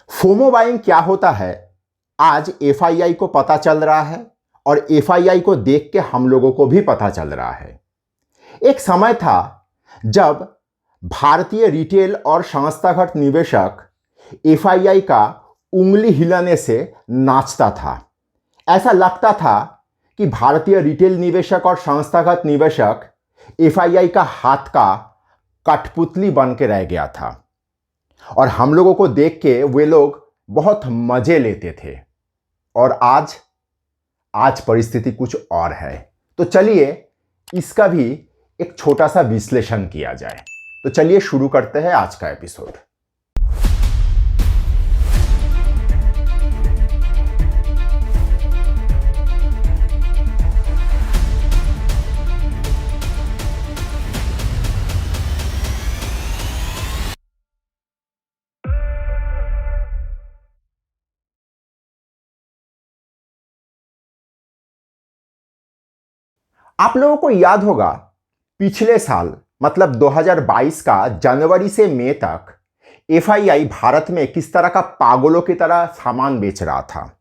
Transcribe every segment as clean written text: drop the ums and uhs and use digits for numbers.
FOMO buying क्या होता है, आज एफआईआई को पता चल रहा है और एफआईआई को देख के हम लोगों को भी पता चल रहा है। एक समय था जब भारतीय रिटेल और संस्थागत निवेशक एफआईआई का उंगली हिलाने से नाचता था। ऐसा लगता था कि भारतीय रिटेल निवेशक और संस्थागत निवेशक एफआईआई का हाथ का कठपुतली बन के रह गया था और हम लोगों को देख के वे लोग बहुत मजे लेते थे। और आज परिस्थिति कुछ और है। तो चलिए इसका भी एक छोटा सा विश्लेषण किया जाए। तो चलिए शुरू करते हैं आज का एपिसोड। आप लोगों को याद होगा पिछले साल मतलब 2022 का जनवरी से मई तक एफआईआई भारत में किस तरह का पागलों की तरह सामान बेच रहा था।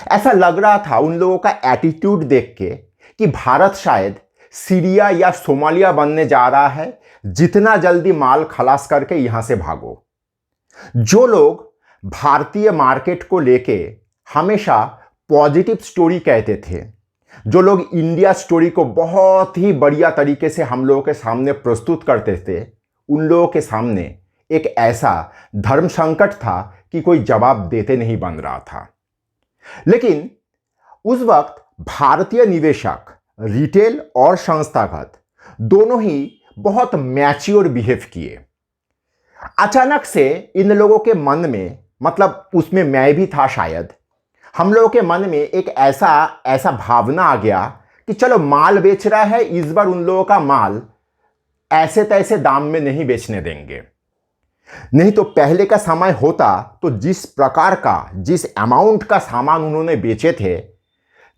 ऐसा लग रहा था उन लोगों का एटीट्यूड देख के कि भारत शायद सीरिया या सोमालिया बनने जा रहा है, जितना जल्दी माल खलास करके यहां से भागो। जो लोग भारतीय मार्केट को लेके हमेशा पॉजिटिव स्टोरी कहते थे, जो लोग इंडिया स्टोरी को बहुत ही बढ़िया तरीके से हम लोगों के सामने प्रस्तुत करते थे, उन लोगों के सामने एक ऐसा धर्म संकट था कि कोई जवाब देते नहीं बन रहा था। लेकिन उस वक्त भारतीय निवेशक रिटेल और संस्थागत दोनों ही बहुत मैच्योर बिहेव किए। अचानक से इन लोगों के मन में, मतलब उसमें मैं भी था शायद, हम लोगों के मन में एक ऐसा भावना आ गया कि चलो माल बेच रहा है, इस बार उन लोगों का माल ऐसे तैसे दाम में नहीं बेचने देंगे। नहीं तो पहले का समय होता तो जिस प्रकार का, जिस अमाउंट का सामान उन्होंने बेचे थे,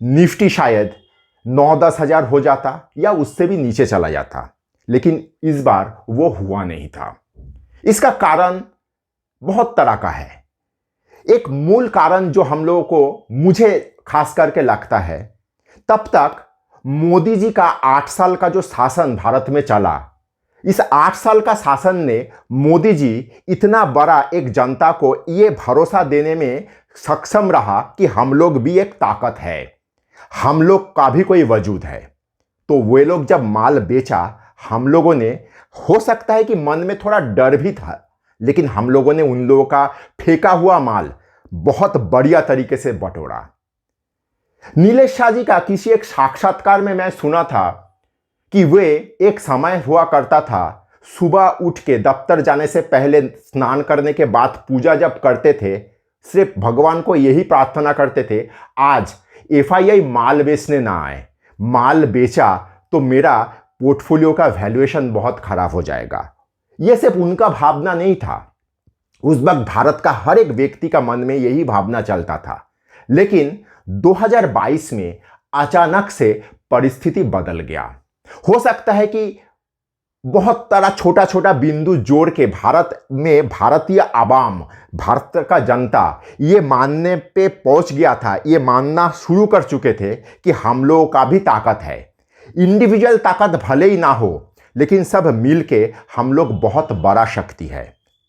निफ्टी शायद 9-10 हजार हो जाता या उससे भी नीचे चला जाता। लेकिन इस बार वो हुआ नहीं था। इसका कारण बहुत तरह का है। एक मूल कारण जो हम लोगों को, मुझे खास करके लगता है, तब तक मोदी जी का 8 साल का जो शासन भारत में चला, इस 8 साल का शासन ने मोदी जी इतना बड़ा एक जनता को ये भरोसा देने में सक्षम रहा कि हम लोग भी एक ताकत है, हम लोग का भी कोई वजूद है। तो वे लोग जब माल बेचा, हम लोगों ने, हो सकता है कि मन में थोड़ा डर भी था, लेकिन हम लोगों ने उन लोगों का फेंका हुआ माल बहुत बढ़िया तरीके से बटोरा। नीलेश शाह जी का किसी एक साक्षात्कार में मैं सुना था कि वे एक समय हुआ करता था, सुबह उठ के दफ्तर जाने से पहले स्नान करने के बाद पूजा जब करते थे, सिर्फ भगवान को यही प्रार्थना करते थे, आज एफआईआई माल बेचने ना आए। माल बेचा तो मेरा पोर्टफोलियो का वैल्यूएशन बहुत खराब हो जाएगा। यह सिर्फ उनका भावना नहीं था, उस वक्त भारत का हर एक व्यक्ति का मन में यही भावना चलता था। लेकिन 2022 में अचानक से परिस्थिति बदल गया। हो सकता है कि बहुत तरह छोटा छोटा बिंदु जोड़ के भारत में भारतीय आवाम, भारत का जनता ये मानने पे पहुंच गया था, ये मानना शुरू कर चुके थे कि हम लोगों का भी ताकत है। इंडिविजुअल ताकत भले ही ना हो, लेकिन सब मिलके हम लोग बहुत बड़ा शक्ति है।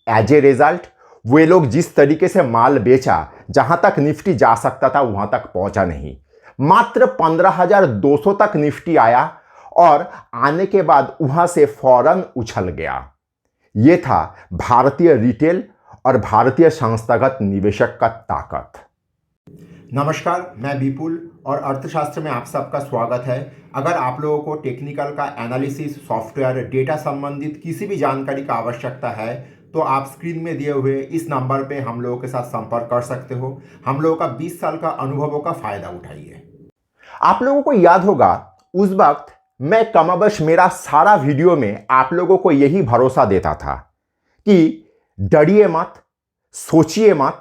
एज ए रिजल्ट वे लोग जिस तरीके से माल बेचा, जहां तक निफ्टी जा सकता था वहां तक पहुंचा नहीं। मात्र 15,200 तक निफ्टी आया और आने के बाद वहां से फौरन उछल गया। यह था भारतीय रिटेल और भारतीय संस्थागत निवेशक का ताकत। नमस्कार, मैं विपुल और अर्थशास्त्र में आप सबका स्वागत है। अगर आप लोगों को टेक्निकल का एनालिसिस, सॉफ्टवेयर, डेटा संबंधित किसी भी जानकारी का आवश्यकता है तो आप स्क्रीन में दिए हुए इस नंबर पे हम लोगों के साथ संपर्क कर सकते हो। हम लोगों का 20 साल का अनुभवों का फायदा उठाइए। आप लोगों को याद होगा उस वक्त मैं कमोबेश मेरा सारा वीडियो में आप लोगों को यही भरोसा देता था कि डरिए मत, सोचिए मत,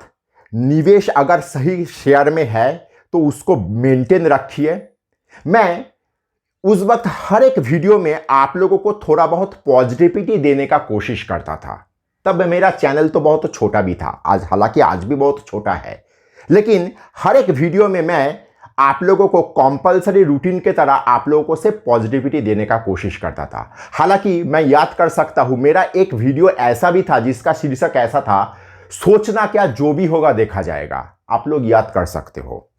निवेश अगर सही शेयर में है तो उसको मेंटेन रखिए। मैं उस वक्त हर एक वीडियो में आप लोगों को थोड़ा बहुत पॉजिटिविटी देने का कोशिश करता था। तब मेरा चैनल तो बहुत छोटा भी था, आज हालांकि आज भी बहुत छोटा है, लेकिन हर एक वीडियो में मैं आप लोगों को कंपलसरी रूटीन के तरह आप लोगों से पॉजिटिविटी देने का कोशिश करता था। हालांकि मैं याद कर सकता हूं, मेरा एक वीडियो ऐसा भी था जिसका शीर्षक ऐसा था, सोचना क्या जो भी होगा देखा जाएगा। आप लोग याद कर सकते हो।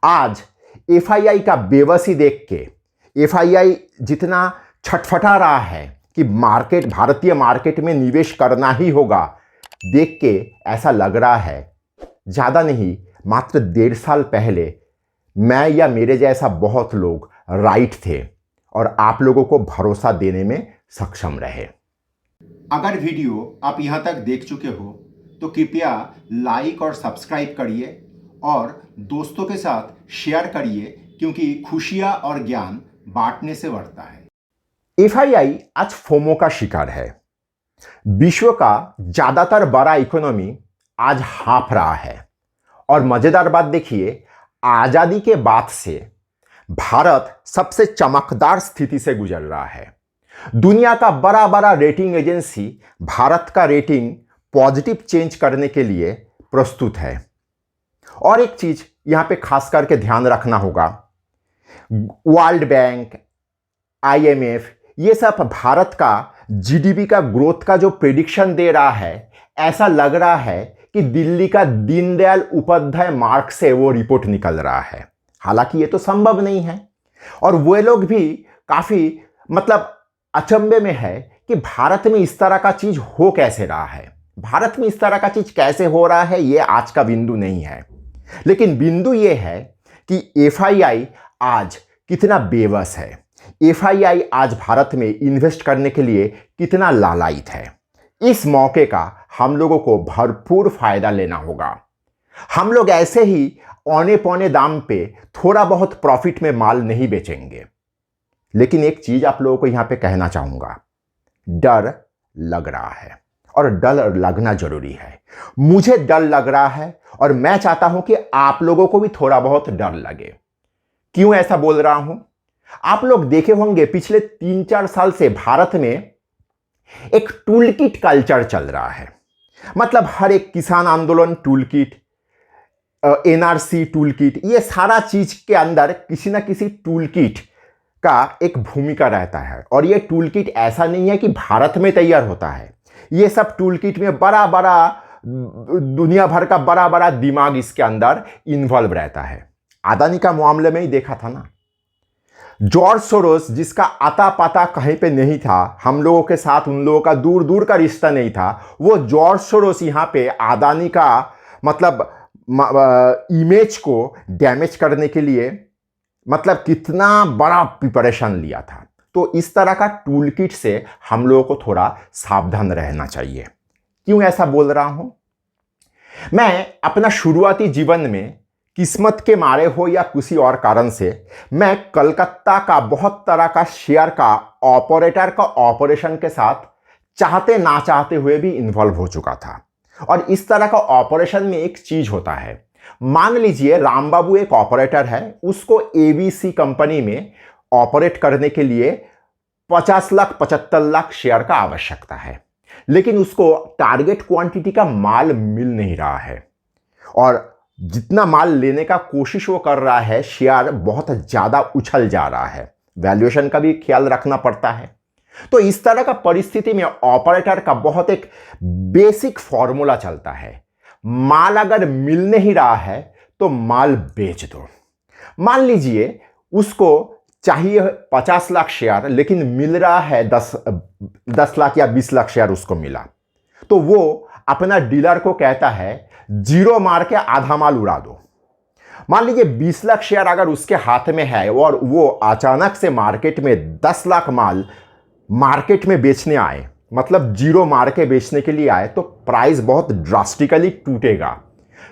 आज एफआईआई का बेबसी देख के, एफआईआई जितना छटफटा रहा है कि मार्केट, भारतीय मार्केट में निवेश करना ही होगा, देख के ऐसा लग रहा है ज़्यादा नहीं, मात्र 1.5 साल पहले मैं या मेरे जैसा बहुत लोग राइट थे और आप लोगों को भरोसा देने में सक्षम रहे। अगर वीडियो आप यहाँ तक देख चुके हो तो कृपया लाइक और सब्सक्राइब करिए और दोस्तों के साथ शेयर करिए, क्योंकि खुशियाँ और ज्ञान बांटने से बढ़ता है। एफआईआई आज फोमो का शिकार है। विश्व का ज़्यादातर बड़ा इकोनॉमी आज हाँफ रहा है और मज़ेदार बात देखिए, आज़ादी के बाद से भारत सबसे चमकदार स्थिति से गुजर रहा है। दुनिया का बड़ा बड़ा रेटिंग एजेंसी भारत का रेटिंग पॉजिटिव चेंज करने के लिए प्रस्तुत है। और एक चीज़ यहाँ पे खास करके ध्यान रखना होगा, वर्ल्ड बैंक, आईएमएफ, ये सब भारत का जीडीपी का ग्रोथ का जो प्रेडिक्शन दे रहा है, ऐसा लग रहा है कि दिल्ली का दीनदयाल उपाध्याय मार्ग से वो रिपोर्ट निकल रहा है। हालांकि ये तो संभव नहीं है और वे लोग भी काफ़ी अचंभे में है कि भारत में इस तरह का चीज़ हो कैसे रहा है। भारत में इस तरह का चीज़ कैसे हो रहा है ये आज का बिंदु नहीं है, लेकिन बिंदु ये है कि एफआईआई आज कितना बेबस है। एफआईआई आज भारत में इन्वेस्ट करने के लिए कितना लालायित है। इस मौके का हम लोगों को भरपूर फायदा लेना होगा। हम लोग ऐसे ही औने पौने दाम पे थोड़ा बहुत प्रॉफिट में माल नहीं बेचेंगे। लेकिन एक चीज आप लोगों को यहां पे कहना चाहूंगा, डर लग रहा है और डर लगना जरूरी है। मुझे डर लग रहा है और मैं चाहता हूं कि आप लोगों को भी थोड़ा बहुत डर लगे। क्यों ऐसा बोल रहा हूं? आप लोग देखे होंगे पिछले 3-4 साल से भारत में एक टूल किट कल्चर चल रहा है। हर एक किसान आंदोलन tool kit, NRC tool kit, ये सारा चीज के अंदर किसी ना किसी टूल किट का एक भूमिका रहता है। और ये टूल किट ऐसा नहीं है कि भारत में तैयार होता है, ये सब टूल किट में बड़ा बड़ा दुनिया भर का बड़ा बड़ा दिमाग इसके अंदर इन्वॉल्व रहता है। अदानी का मामले में ही देखा था ना, जॉर्ज सोरोस जिसका आता पता कहीं पे नहीं था, हम लोगों के साथ उन लोगों का दूर दूर का रिश्ता नहीं था, वो जॉर्ज सोरोस यहाँ पे अदानी का इमेज को डैमेज करने के लिए कितना बड़ा प्रिपरेशन लिया था। तो इस तरह का टूल किट से हम लोगों को थोड़ा सावधान रहना चाहिए। क्यों ऐसा बोल रहा हूं? मैं अपना शुरुआती जीवन में किस्मत के मारे हो या किसी और कारण से मैं कलकत्ता का बहुत तरह का शेयर का ऑपरेटर का ऑपरेशन के साथ चाहते ना चाहते हुए भी इन्वॉल्व हो चुका था। और इस तरह का ऑपरेशन में एक चीज होता है, मान लीजिए रामबाबू एक ऑपरेटर है, उसको एबीसी कंपनी में ऑपरेट करने के लिए 50 लाख 75 लाख शेयर का आवश्यकता है, लेकिन उसको टारगेट क्वांटिटी का माल मिल नहीं रहा है और जितना माल लेने का कोशिश वो कर रहा है, शेयर बहुत ज़्यादा उछल जा रहा है। वैल्यूएशन का भी ख्याल रखना पड़ता है। तो इस तरह का परिस्थिति में ऑपरेटर का बहुत एक बेसिक फॉर्मूला चलता है, माल अगर मिल नहीं रहा है तो माल बेच दो। मान लीजिए उसको चाहिए 50 लाख शेयर, लेकिन मिल रहा है 10 लाख या 20 लाख शेयर उसको मिला, तो वो अपना डीलर को कहता है जीरो मार के आधा माल उड़ा दो। मान लीजिए 20 लाख शेयर अगर उसके हाथ में है और वो अचानक से मार्केट में 10 लाख माल मार्केट में बेचने आए, जीरो मार के बेचने के लिए आए, तो प्राइस बहुत ड्रास्टिकली टूटेगा।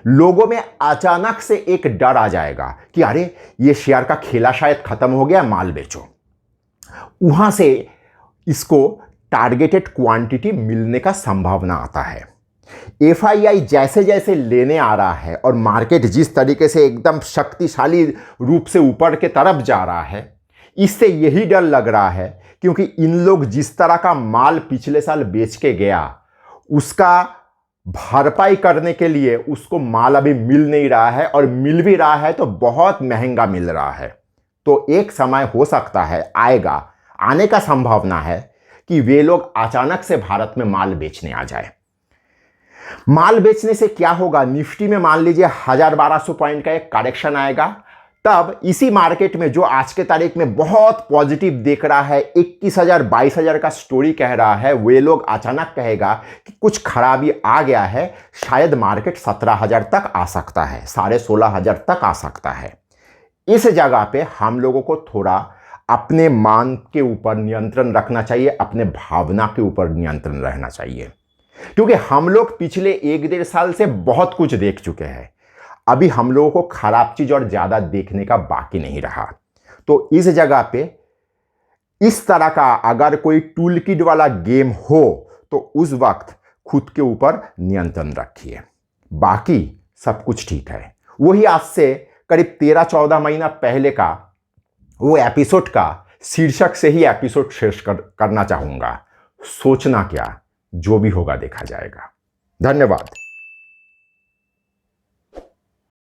लोगों में अचानक से एक डर आ जाएगा कि अरे ये शेयर का खेला शायद खत्म हो गया, माल बेचो। वहां से इसको टारगेटेड क्वांटिटी मिलने का संभावना आता है। एफआईआई जैसे जैसे लेने आ रहा है और मार्केट जिस तरीके से एकदम शक्तिशाली रूप से ऊपर के तरफ जा रहा है, इससे यही डर लग रहा है, क्योंकि इन लोग जिस तरह का माल पिछले साल बेच के गया, उसका भरपाई करने के लिए उसको माल अभी मिल नहीं रहा है, और मिल भी रहा है तो बहुत महंगा मिल रहा है। तो एक समय हो सकता है, आएगा, आने का संभावना है कि वे लोग अचानक से भारत में माल बेचने आ जाए। माल बेचने से क्या होगा, निफ्टी में मान लीजिए 1000-1200 पॉइंट का एक करेक्शन आएगा, तब इसी मार्केट में जो आज के तारीख में बहुत पॉजिटिव देख रहा है, 21,000 22,000 का स्टोरी कह रहा है, वे लोग अचानक कहेगा कि कुछ खराबी आ गया है, शायद मार्केट 17,000 तक आ सकता है, 16,500 तक आ सकता है। इस जगह पे हम लोगों को थोड़ा अपने मान के ऊपर नियंत्रण रखना चाहिए, अपने भावना के ऊपर नियंत्रण रहना चाहिए, क्योंकि हम लोग पिछले 1-1.5 साल से बहुत कुछ देख चुके हैं। अभी हम लोगों को खराब चीज और ज्यादा देखने का बाकी नहीं रहा। तो इस जगह पे इस तरह का अगर कोई टूल किट वाला गेम हो तो उस वक्त खुद के ऊपर नियंत्रण रखिए, बाकी सब कुछ ठीक है। वही आज से करीब 13-14 महीना पहले का वो एपिसोड का शीर्षक से ही एपिसोड शेष करना चाहूंगा, सोचना क्या, जो भी होगा देखा जाएगा। धन्यवाद।